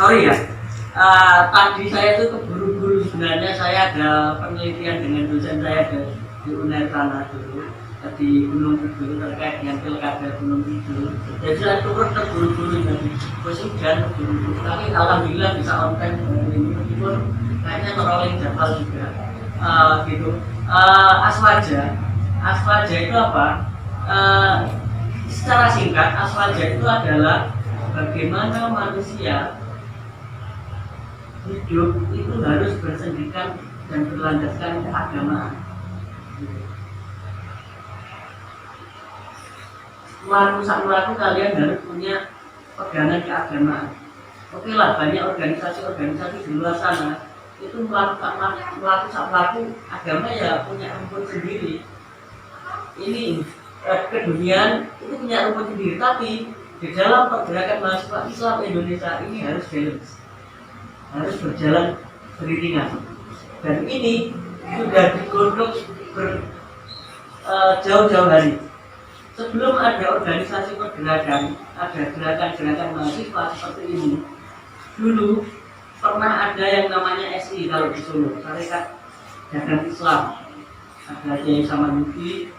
sorry ya, tadi saya tuh keburu-buru. Sebenarnya saya ada penelitian dengan dosen saya di UNER sana dulu di Gunung Kidul terkait dengan pilkada Gunung Kidul. Jadi saya turun terburu-buru dari hujan terburu-buru. Tapi alhamdulillah bisa on time ini, meskipun kayaknya rolling jadwal juga. Gitu. Aswaja itu apa? Secara singkat, aswaja itu adalah bagaimana manusia hidup itu harus bersendikan dan berlandaskan keagamaan. Melaku kalian harus punya pegangan keagamaan. Oke lah, banyak organisasi-organisasi di luar sana itu melaku agama ya punya rumput sendiri. Ini keduniaan itu punya rumput sendiri, tapi di dalam pergerakan mahasiswa Islam Indonesia ini harus balance, harus berjalan beriringan. Dan ini sudah digodok jauh-jauh hari. Sebelum ada organisasi pergerakan, ada gerakan-gerakan mahasiswa seperti ini, dulu pernah ada yang namanya SI kalau di Solo, Sarekat Dagang Islam. Ada Kiai Samanuddin,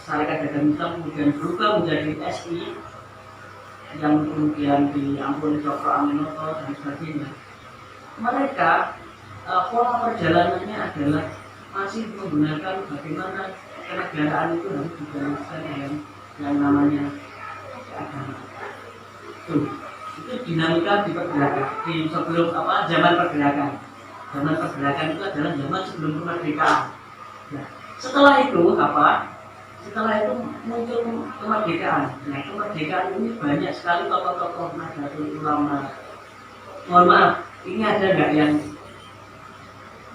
Sarekat Dagang Islam kemudian berubah menjadi SI yang kemudian diampuni Cokro Aminoto dan sebagainya. Mereka pola perjalanannya adalah masih menggunakan bagaimana kenegaraan itu harus dijalankan dengan yang namanya agama. Itu dinamika di pergerakan di sebelum zaman pergerakan. Zaman pergerakan itu adalah zaman sebelum kemerdekaan. Nah, setelah itu Setelah itu muncul kemerdekaan. Nah, kemerdekaan ini banyak sekali tokoh-tokoh Nahdlatul Ulama. Mohon maaf, ini ada nggak yang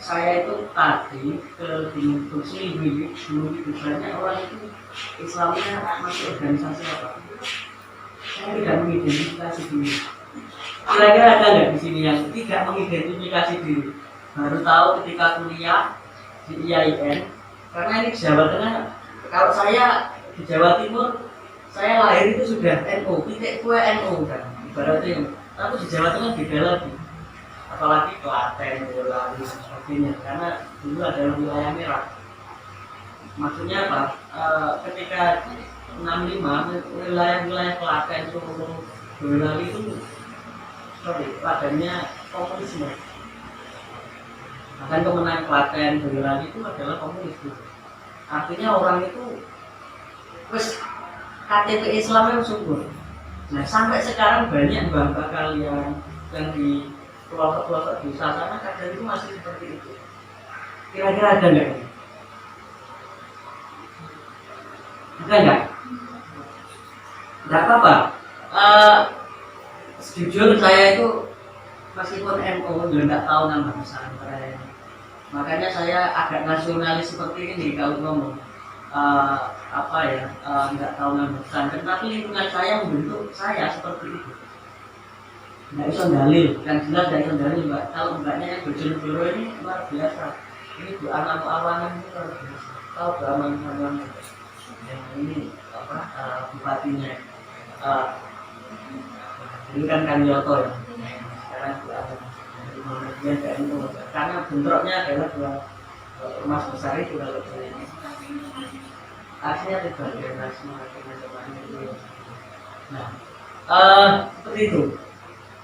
saya itu tadi ke Gunung Kidul dulu itu banyak orang itu Islamnya masuk organisasi apa? Saya tidak mengidentifikasi diri. Kira-kira ada nggak di sini yang tidak mengidentifikasi diri? Baru tahu ketika kuliah di IAIN, karena ini di Jawa Tengah. Kalau saya di Jawa Timur, saya lahir itu sudah NU, titik kue NU kan, ibaratnya. Tapi di Jawa Tengah beda lagi, apalagi Klaten, Boyolali dan sebagainya, karena dulu adalah wilayah merah. Maksudnya apa? Ketika 65 wilayah Klaten, Solo, Boyolali itu, padanya komunisme. Bahkan kemenangan Klaten, Boyolali itu adalah komunisme. Artinya orang itu terus KTP Islamnya subur. Nah, sampai sekarang banyak mbah-mbah kalian yang di pelosok-pelosok desa sana kadang itu masih seperti itu. Kira-kira ada nggak ini? Ada nggak? Nggak apa-apa. Jujur saya itu meskipun NU juga nggak tahu nama pesantren. Makanya saya agak nasionalis seperti ini kalau ngomong nggak tahu nama pesantren, tapi lingkungan saya membentuk saya seperti itu. Nggak bisa dalil, kan jelas nggak bisa dalil mbak. Kalau mbaknya yang Bojonegoro ini luar biasa. Ini Bu Aman Awanan itu luar biasa. Tahu Bu Aman Awanan yang ini bupatinya. Ini kan Yoto ya. Sekarang Bu Aman. Karena bentroknya adalah dua ormas besar itu kalau ini akhirnya tidak generasi macam-macam itu. Nah, seperti itu.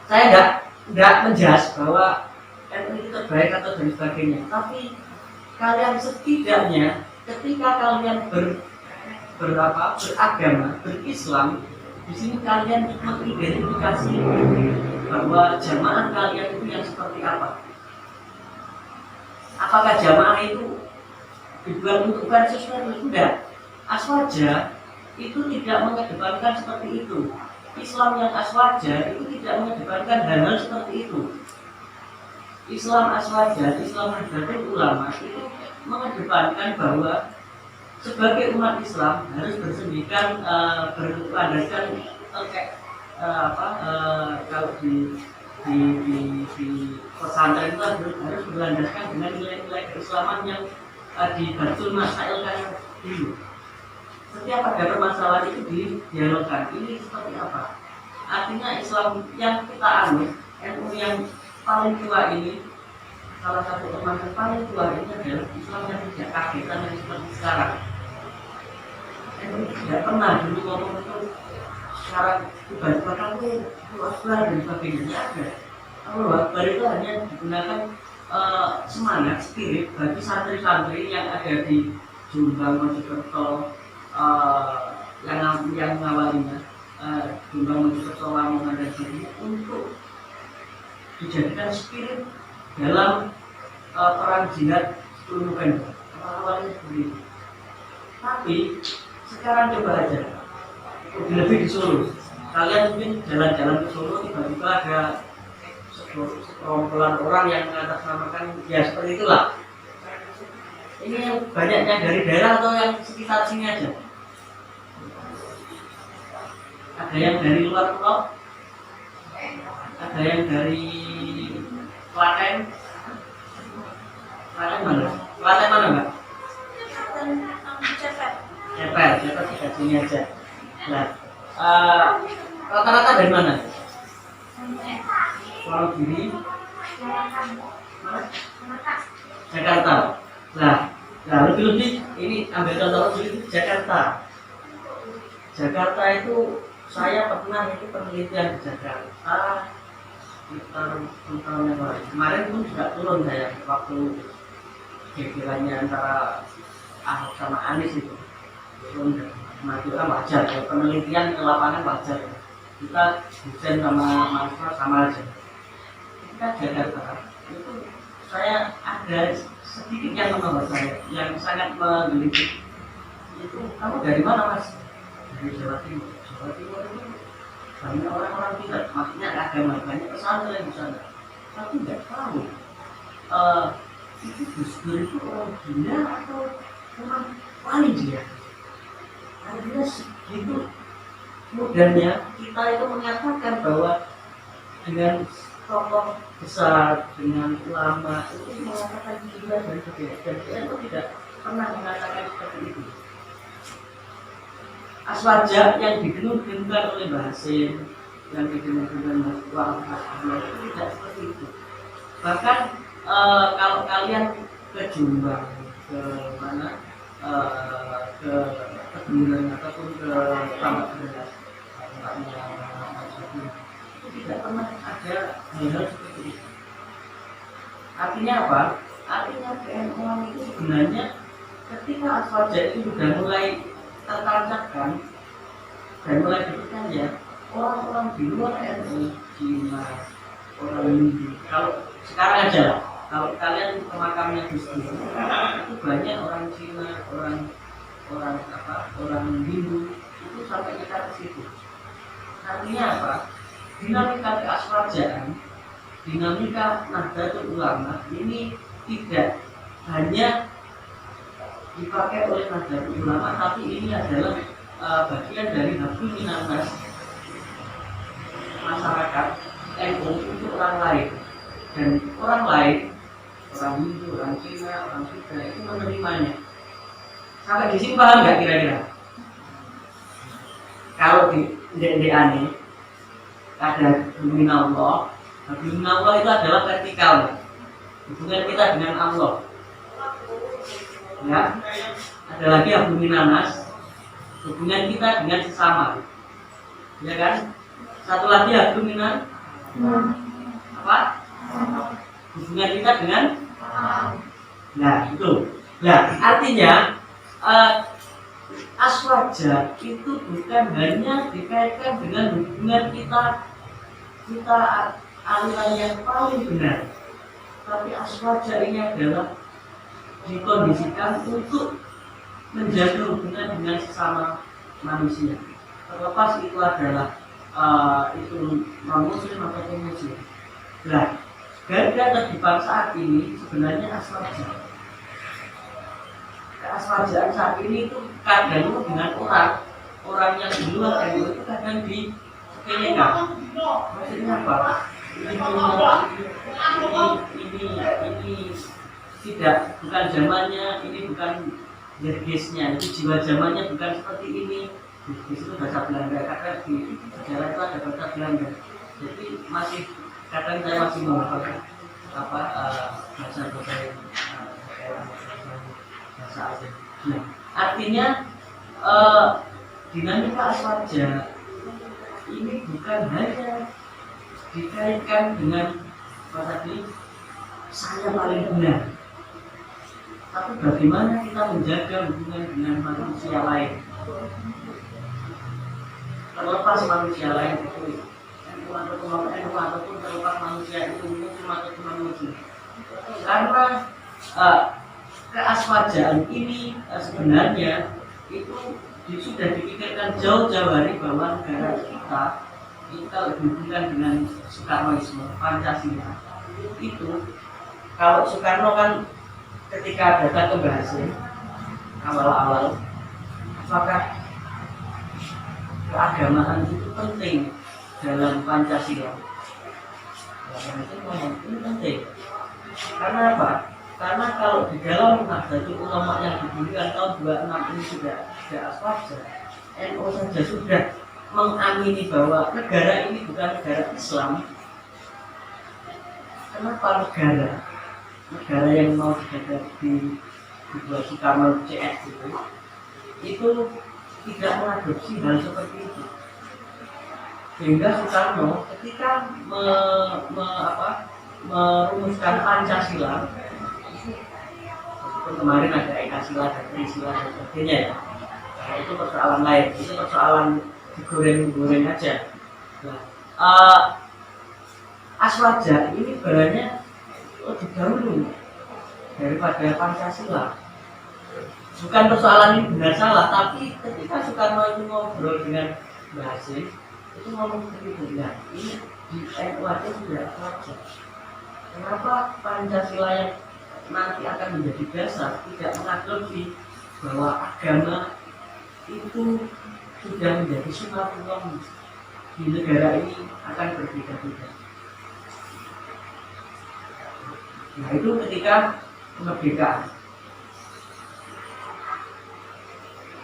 Saya nggak menjelas bahwa NU itu terbaik atau dan sebagainya, tapi kalian setidaknya ketika kalian beragama, berislam, di sini kalian mengidentifikasi bahwa jamaah kalian itu yang seperti apa. Apakah jamaah itu dibuat untuk sesuatu? Tidak. Aswaja itu tidak mengedepankan seperti itu. Islam yang aswaja itu tidak mengedepankan hal-hal seperti itu. Islam aswaja, Islam Nahdlatul Ulama itu mengedepankan bahwa sebagai umat Islam harus bersendikan berlandaskan kalau di pesantren itu harus berlandaskan dengan nilai-nilai keislaman yang di Batul Masail kan dulu. Setiap ada permasalahan itu didialogkan. Ini seperti apa? Artinya Islam yang kita anut, NU yang paling tua ini, salah satu ormas yang paling tua ini adalah Islam yang tidak kagetan yang seperti sekarang. NU tidak pernah dulu ngomong itu sekarang tiba-tiba kamu Akbar dan sebagainya ada. Allahu Akbar itu hanya digunakan semangat, spirit bagi santri-santri yang ada di Jombang, Mojokerto, yang ngawalinya Jombang, Mojokerto, Lamongan dan sebagainya untuk dijadikan spirit dalam perang jihad 10 November. Awalnya seperti itu. Tapi sekarang coba aja, lebih di Solo. Kalian mungkin jalan-jalan ke Solo tiba-tiba ada sekumpulan orang yang mengatasnamakan ya seperti itulah. Ini yang banyaknya dari daerah atau yang sekitar sini aja? Ada yang dari luar pulau? Ada yang dari Klaten? Klaten mana? Klaten mana mbak? Cepet tidak sini aja. Nah, rata-rata dari mana? Wonogiri, Jakarta. Nah, lebih-lebih ini ambil contoh lebih Jakarta. Jakarta itu saya pernah itu penelitian di Jakarta sekitar 10 tahun yang lalu. Kemarin pun juga turun saya waktu gegerannya antara Ahok sama Anies itu. Turun maju wajar, ya. Penelitian ke lapangan wajar. Kita desain sama mahasiswa sama aja. Kita Jakarta itu saya ada sedikit yang menurut saya yang sangat menggelitik. Itu kamu dari mana mas? Dari Jawa Timur. Jawa Timur itu banyak orang-orang tidak, maksudnya agama banyak pesantren di sana. Tapi nggak tahu itu Gus Dur itu orang gila atau orang paling dia. Artinya segitu mudahnya kita itu menyatakan bahwa dengan tokoh besar, dengan ulama itu mengatakan gila dan sebagainya, dan kita itu tidak pernah mengatakan seperti itu. Aswaja yang digenung-genungkan oleh Mbah Hasim, yang digenung-genungkan Mas Wang, itu tidak seperti itu. Bahkan kalau kalian ke Jombang, ke mana, ke Kebumen ataupun ke Ramat Beras, itu tidak pernah ada hal-hal seperti itu. Artinya apa? Artinya PNU itu sebenarnya ketika Aswaja itu sudah mulai tertancapkan dan mulai dipercaya, orang-orang di luar NU, Cina, orang Hindu, kalau sekarang aja lah, kalau kalian ke makamnya Gus Dur, itu banyak orang Cina, orang Hindu, itu sampai kita ke situ. Artinya apa? Dinamika keaswajaan, dinamika Nahdlatul Ulama ini tidak hanya dipakai oleh Nahdlatul Ulama, tapi ini adalah bagian dari hablum minan nas masyarakat NU untuk orang lain, dan orang lain, orang Hindu, orang Cina, orang Buddha itu menerimanya. Sampai di sini paham nggak kira-kira? Kalau di aneh ada hubungan Allah, hubungan Allah itu adalah vertikal, hubungan kita dengan Allah. Ya, ada lagi hubungan nas, hubungan kita dengan sesama, ya kan? Satu lagi hubungan apa? Hubungan kita dengan, nah itu. Nah artinya aswaja itu bukan hanya dikaitkan dengan hubungan kita aliran yang paling benar, tapi aswaja ini adalah dikondisikan untuk menjaga hubungan dengan sesama manusia, terlepas itu adalah itu non-muslim atau muslim. Nah, garda terdepan saat ini sebenarnya aswaja. Keaswajaan saat ini itu kadang dengan orang yang di luar NU itu kadang disepelekan. Maksudnya apa? Ini tidak, bukan zamannya, ini bukan jergesnya, itu jiwa zamannya bukan seperti ini. di situ bahasa Belanda, karena di sejarah itu ada bahasa Belanda. Jadi masih kadang saya masih menghafalkan apa bahasa-bahasa yang bahasa asing. Nah, artinya dinamika aswaja ini bukan hanya dikaitkan dengan apa tadi saya paling benar, tapi bagaimana kita menjaga hubungan dengan manusia lain, terlepas manusia lain itu ataupun terlepas manusia itu muslim ataupun non-muslim, karena keaswajaan ini sebenarnya itu sudah dipikirkan jauh-jauh hari bahwa negara kita kalau dihubungkan dengan Soekarnoisme, Pancasila itu, kalau Soekarno kan ketika datang ke Brazil awal-awal, apakah keagamaan itu penting dalam Pancasila? Ini penting. Karena apa? Karena kalau di dalam Nahdlatul Ulama yang didirikan tahun 26 ini sudah aswaja, NU saja sudah mengamini bahwa negara ini bukan negara Islam. Kenapa negara yang mau dibuat Soekarno CS itu tidak mengadopsi hal seperti itu, sehingga Soekarno ketika merumuskan Pancasila, kemarin ada Ekasila dan Trisila dan sebagainya ya, nah, itu persoalan lain, itu persoalan digoreng-goreng aja. Nah, aswaja ini sebenarnya lebih dahulu daripada Pancasila. Bukan persoalan ini benar salah, tapi ketika Soekarno itu ngobrol dengan Mbah Hasim, itu ngomong seperti itu. Ini di NU aja sudah aswaja. Kenapa Pancasila yang nanti akan menjadi dasar tidak mengadopsi bahwa agama itu sudah menjadi sunatullah di negara ini akan berbeda-beda. Nah, itu ketika kemerdekaan.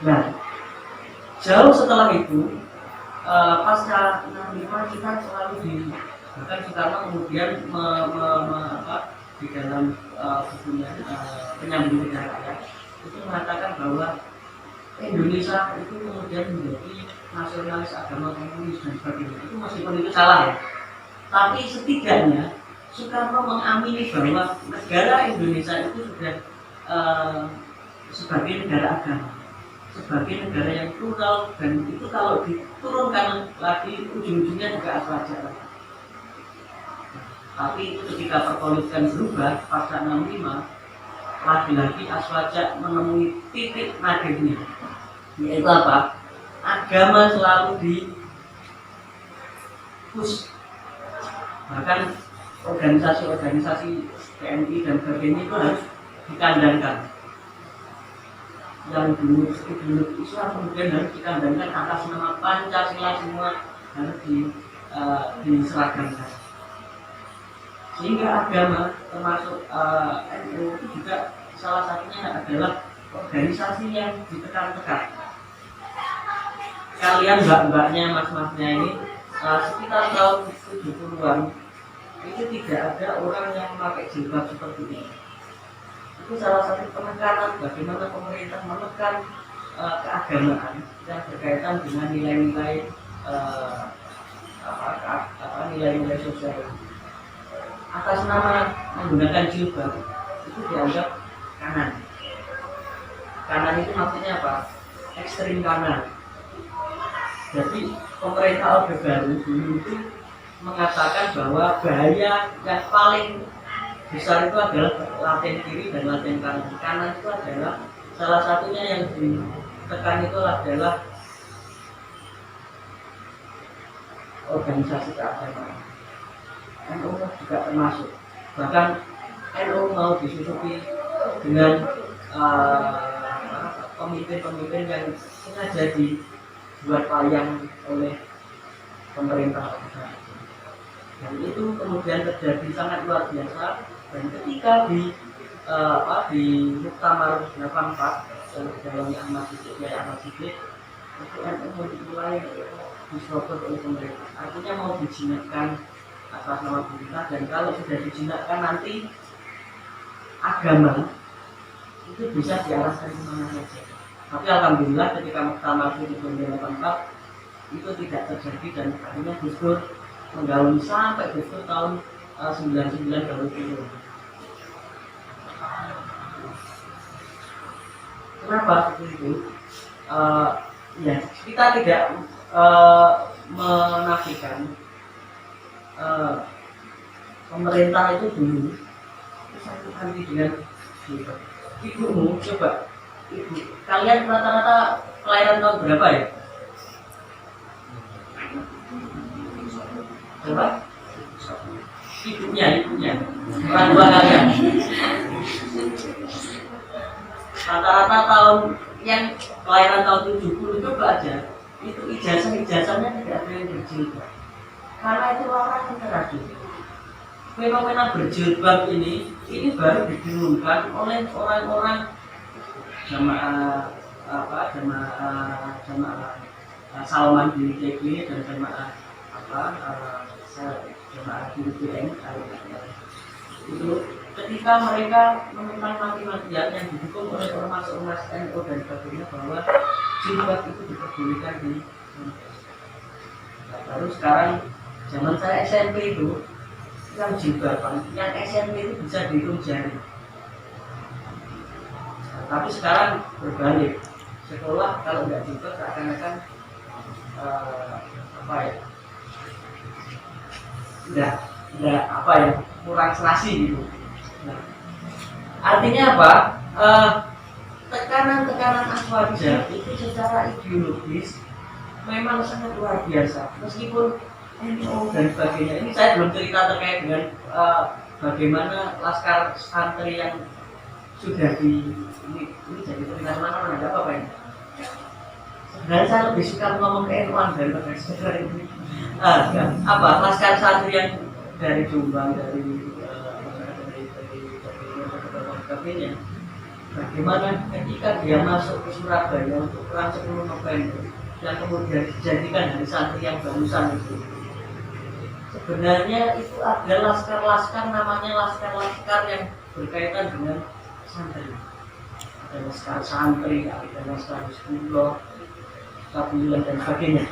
Nah, jauh setelah itu, pasca 65 kita selalu bahkan Soekarno kemudian di dalam bukunya Penyambung Negara itu mengatakan bahwa Indonesia itu kemudian menjadi nasionalis agama komunis dan sebagainya. Itu meskipun itu salah ya, tapi setidaknya Soekarno mengamini bahwa negara Indonesia itu sudah sebagai negara agama, sebagai negara yang plural, dan itu kalau diturunkan lagi ujung-ujungnya juga aswaja. Tapi itu ketika perpolitikan berubah pasca 65, lagi-lagi aswaja menemui titik nadirnya, yaitu apa? Agama selalu push, bahkan organisasi-organisasi PMI dan sebagainya itu harus dikandangkan. Yang dulu Islam kemudian harus dikandangkan atas nama Pancasila, semua harus diseragamkan. Sehingga agama termasuk NU itu juga salah satunya adalah organisasi yang ditekan-tekan. Kalian mbak-mbaknya, mas-masnya ini sekitar tahun 70-an itu tidak ada orang yang memakai jilbab seperti ini. Itu salah satu penekanan bagaimana pemerintah menekan keagamaan yang berkaitan dengan nilai-nilai nilai-nilai sosial. Atas nama menggunakan jilbab itu dianggap kanan. Kanan itu maksudnya apa? Ekstrim kanan. Jadi pemerintah Orde Baru dulu itu mengatakan bahwa bahaya yang paling besar itu adalah Latin kiri dan Latin kanan. Kanan itu adalah salah satunya yang ditekan itu adalah organisasi keagamaan. NU juga termasuk. Bahkan NU mau disusupi dengan pemimpin-pemimpin yang sengaja dibuat payang oleh pemerintah. Dan itu kemudian terjadi sangat luar biasa. Dan ketika di Muktamar 84 dalamnya Ahmad Siddiq, Itu NU mau dimulai diserobot oleh pemerintah. Artinya mau dijinakkan atas nama pemerintah, dan kalau sudah dijinakkan nanti agama itu bisa diarahkan kemana saja. Tapi alhamdulillah ketika Muktamar itu di tempat itu tidak terjadi, dan akhirnya Gus menggauli sampai Gus tahun 99 baru turun. Kenapa seperti itu? Ya, kita tidak menafikan pemerintah itu dulu satu anti dengan ibumu. Coba ibu kalian rata-rata kelahiran tahun berapa ya? Coba ibunya orang tua kalian rata-rata tahun yang kelahiran tahun 70. Coba aja itu ijazahnya tidak ada yang berjilbab, karena itu orang yang teradu. Fenomena berjilbab ini baru didengungkan oleh orang-orang jamaah Salman di TB dan jamaah jamaah di UPN. Itu ketika mereka menentang mati-matian yang didukung oleh ormas-ormas NU dan sebagainya bahwa jilbab itu diperbolehkan di baru sekarang zaman saya SMP itu yang jilbaban, yang SMP itu bisa dihitung jari. Tapi sekarang berbalik, sekolah kalau nggak jilbab seakan-akan kurang serasi gitu. Nah, artinya apa? Tekanan aswaja itu secara ideologis memang sangat luar biasa. Meskipun NU dan sebagainya, ini saya belum cerita terkait dengan bagaimana laskar santri yang sudah ini jadi cerita mana ada apa ini? Sebenarnya saya lebih suka ngomong ke NU daripada sekedar ini. Laskar santri yang dari Jombang, dari sebagainya. Bagaimana ketika dia masuk ke Surabaya untuk perang 10 November dan kemudian dijadikan hari santri yang barusan itu, sebenarnya itu ada laskar-laskar, namanya laskar-laskar yang berkaitan dengan santri. Ada laskar santri, ada laskar Hizbullah, Kabulan dan sebagainya.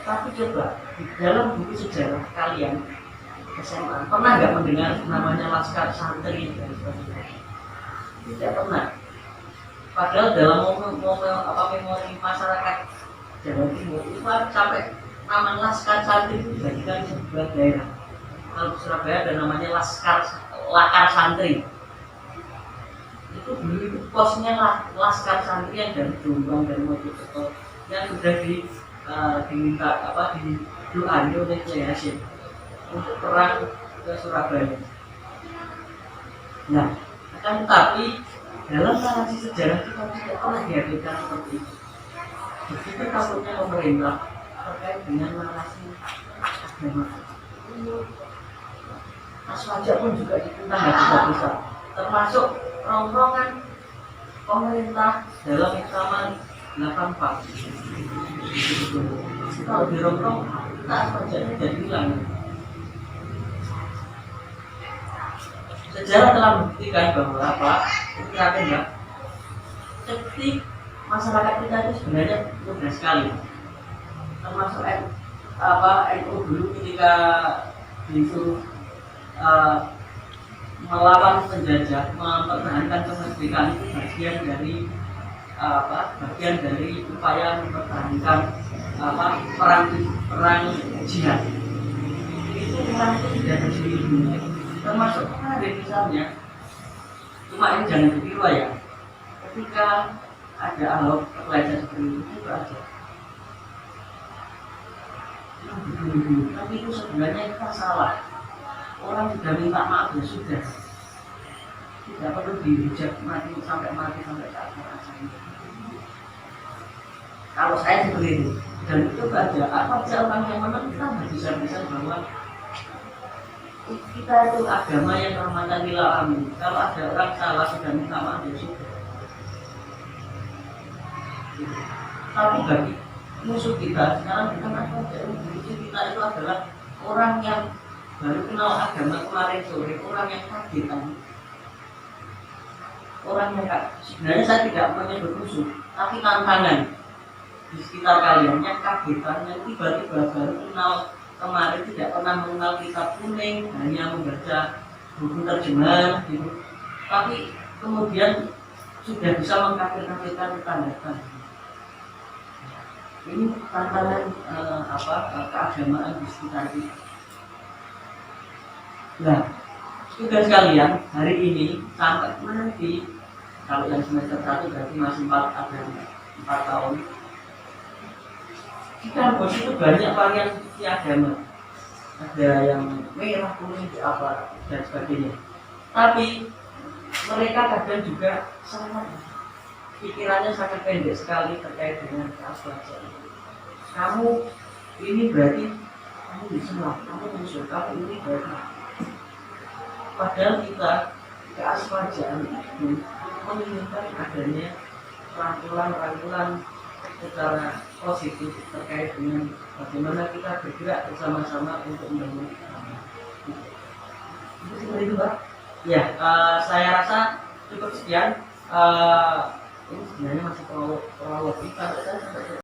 Tapi coba di dalam buku sejarah kalian SMA pernah nggak mendengar namanya laskar santri dan sebagainya? Tidak pernah. Padahal dalam memori masyarakat Jawa Timur itu sampai nama laskar santri itu dijadikan sebuah daerah. Kalau Surabaya ada namanya lakar santri. Itu dulu itu posnya laskar santri yang dari Jombang dan Mojokerto yang sudah diminta didoain oleh Kiai Hasyim untuk perang ke Surabaya. Nah, akan tetapi dalam narasi sejarah kita tidak pernah dihadirkan seperti itu. Begitu takutnya pemerintah terkait dengan narasi agama. Aswaja pun juga ikutan bisa, termasuk rongrongan pemerintah dalam Muktamar 84. Kalau dirongrong, kita aswaja jadi hilang. Sejarah telah membuktikan bahwa ketik masyarakat kita itu sebenarnya mudah sekali, termasuk NU dulu ketika disuruh melawan penjajah, mempertahankan kemerdekaan itu bagian dari upaya mempertahankan perang jihad. Itu perang itu tidak bersembunyi, termasuk ada misalnya. Cuma ini jangan ditiru ya. Ketika ada Ahok terpelajar seperti itu aja. Tapi itu sebenarnya kita salah. Orang sudah minta maaf ya sudah. Tidak perlu dihujat sampai saat. Kalau saya seperti itu, dan itu aja. Apa saja orang yang menang kita nggak bisa bahwa kita itu agama yang rahmatan lil alamin. Kalau ada orang salah sudah minta maaf ya sudah. Tapi musuh kita sekarang bukan apa, musuh kita itu adalah orang yang baru kenal agama kemarin sore, orang yang kagetan, orang yang sebenarnya saya tidak menyebut musuh, tapi tantangan di sekitar kalian yang kagetan, yang tiba-tiba baru kenal kemarin, tidak pernah mengenal kitab kuning, hanya membaca buku terjemahan gitu, tapi kemudian sudah bisa mengkafir-kafirkan tanda-tanda. Ini tantangan keagamaan di sekitar kita. Nah, tugas kalian hari ini sampai nanti, kalau yang semester 1 berarti masih 4 tahun. Di kampus itu banyak variasi agama, ada yang merah, kuning, apa dan sebagainya. Tapi mereka kadang juga sangat pikirannya sangat pendek sekali terkait dengan keaswajan. Kamu ini berarti kamu Islam, kamu musuh, kamu ini berarti. Padahal kita keaswajan itu menginginkan adanya rangkulan-rangkulan secara positif terkait dengan bagaimana kita bergerak bersama-sama untuk membangun agama. Itu seperti itu, Pak. Ya, saya rasa cukup sekian. Ini sebenarnya masih terlalu lebih.